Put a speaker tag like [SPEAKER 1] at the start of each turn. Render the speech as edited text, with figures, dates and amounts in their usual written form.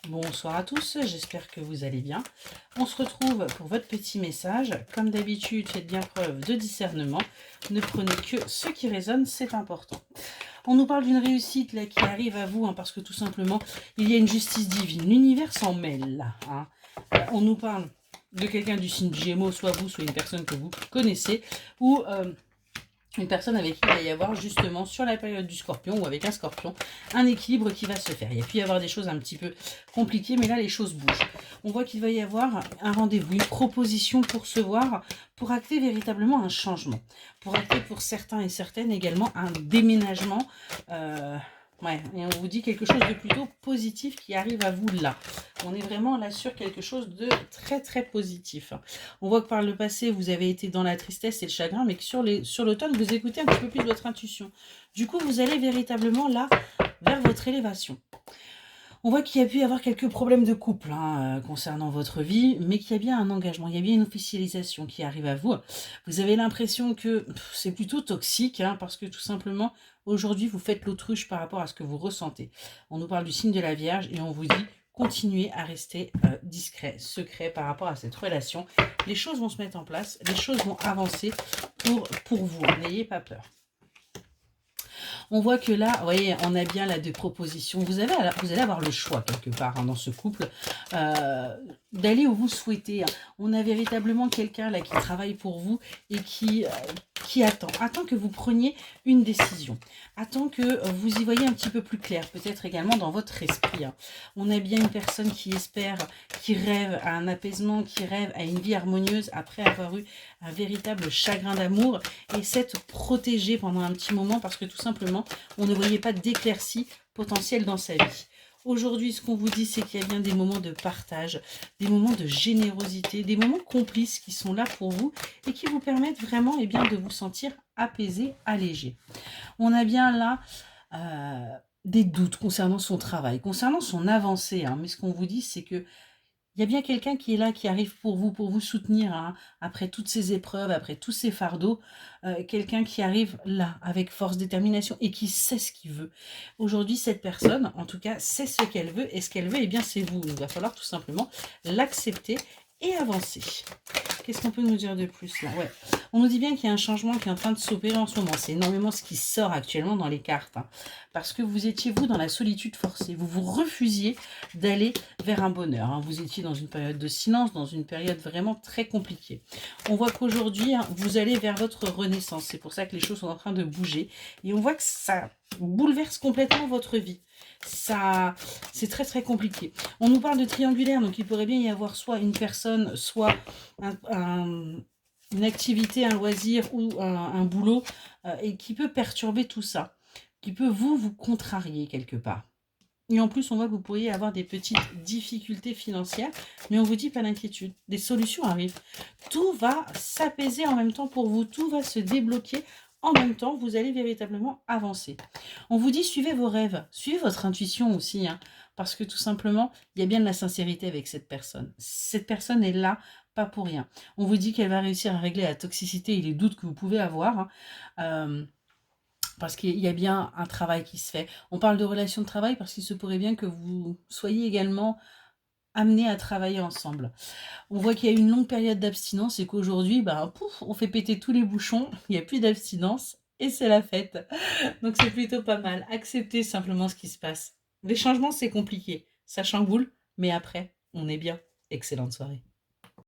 [SPEAKER 1] Bonsoir à tous, j'espère que vous allez bien. On se retrouve pour votre petit message. Comme d'habitude, faites bien preuve de discernement. Ne prenez que ce qui résonne, c'est important. On nous parle d'une réussite là, qui arrive à vous, parce que tout simplement, il y a une justice divine. L'univers s'en mêle là. On nous parle de quelqu'un du signe Gémeaux, soit vous, soit une personne que vous connaissez, ou une personne avec qui il va y avoir justement sur la période du scorpion ou avec un scorpion un équilibre qui va se faire. Il y a pu y avoir des choses un petit peu compliquées, mais là les choses bougent. On voit qu'il va y avoir un rendez-vous, une proposition pour se voir, pour acter véritablement un changement, pour acter pour certains et certaines également un déménagement. Ouais, et on vous dit quelque chose de plutôt positif qui arrive à vous là. On est vraiment là sur quelque chose de très très positif. On voit que par le passé, vous avez été dans la tristesse et le chagrin, mais que sur l'automne, vous écoutez un petit peu plus votre intuition. Du coup, vous allez véritablement là vers votre élévation. On voit qu'il y a pu y avoir quelques problèmes de couple concernant votre vie, mais qu'il y a bien un engagement, il y a bien une officialisation qui arrive à vous. Vous avez l'impression que c'est plutôt toxique, parce que tout simplement, aujourd'hui, vous faites l'autruche par rapport à ce que vous ressentez. On nous parle du signe de la Vierge et on vous dit continuez à rester discret, secret par rapport à cette relation. Les choses vont se mettre en place, les choses vont avancer pour vous. N'ayez pas peur. On voit que là, vous voyez, on a bien là des propositions. Vous allez avoir le choix quelque part dans ce couple d'aller où vous souhaitez. On a véritablement quelqu'un là qui travaille pour vous et qui attend que vous preniez une décision. Attend que vous y voyez un petit peu plus clair, peut-être également dans votre esprit. On a bien une personne qui espère, qui rêve à un apaisement, qui rêve à une vie harmonieuse après avoir eu un véritable chagrin d'amour et s'être protégé pendant un petit moment parce que tout simplement, on ne voyait pas d'éclaircie potentielle dans sa vie. Aujourd'hui, ce qu'on vous dit, c'est qu'il y a bien des moments de partage, des moments de générosité, des moments complices qui sont là pour vous et qui vous permettent vraiment de vous sentir apaisé, allégé. On a bien là des doutes concernant son travail, concernant son avancée. Mais ce qu'on vous dit, c'est que il y a bien quelqu'un qui est là, qui arrive pour vous soutenir après toutes ces épreuves, après tous ces fardeaux. Quelqu'un qui arrive là, avec force, détermination et qui sait ce qu'il veut. Aujourd'hui, cette personne, en tout cas, sait ce qu'elle veut et ce qu'elle veut, c'est vous. Il va falloir tout simplement l'accepter et avancer. Qu'est-ce qu'on peut nous dire de plus là? Ouais. On nous dit bien qu'il y a un changement qui est en train de s'opérer en ce moment. C'est énormément ce qui sort actuellement dans les cartes. Parce que vous étiez, vous, dans la solitude forcée. Vous vous refusiez d'aller vers un bonheur. Vous étiez dans une période de silence, dans une période vraiment très compliquée. On voit qu'aujourd'hui, vous allez vers votre renaissance. C'est pour ça que les choses sont en train de bouger. Et on voit que ça bouleverse complètement votre vie. Ça, c'est très très compliqué. On nous parle de triangulaire, donc il pourrait bien y avoir soit une personne, soit une activité, un loisir ou un boulot et qui peut perturber tout ça, qui peut vous contrarier quelque part. Et en plus, on voit que vous pourriez avoir des petites difficultés financières, mais on vous dit pas d'inquiétude. Des solutions arrivent. Tout va s'apaiser en même temps pour vous, tout va se débloquer. En même temps, vous allez véritablement avancer. On vous dit suivez vos rêves, suivez votre intuition aussi, parce que tout simplement, il y a bien de la sincérité avec cette personne. Cette personne est là, pas pour rien. On vous dit qu'elle va réussir à régler la toxicité et les doutes que vous pouvez avoir. Parce qu'il y a bien un travail qui se fait. On parle de relation de travail parce qu'il se pourrait bien que vous soyez également amenés à travailler ensemble. On voit qu'il y a une longue période d'abstinence et qu'aujourd'hui, on fait péter tous les bouchons, il n'y a plus d'abstinence et c'est la fête. Donc c'est plutôt pas mal. Acceptez simplement ce qui se passe. Les changements, c'est compliqué. Ça chamboule, mais après, on est bien. Excellente soirée.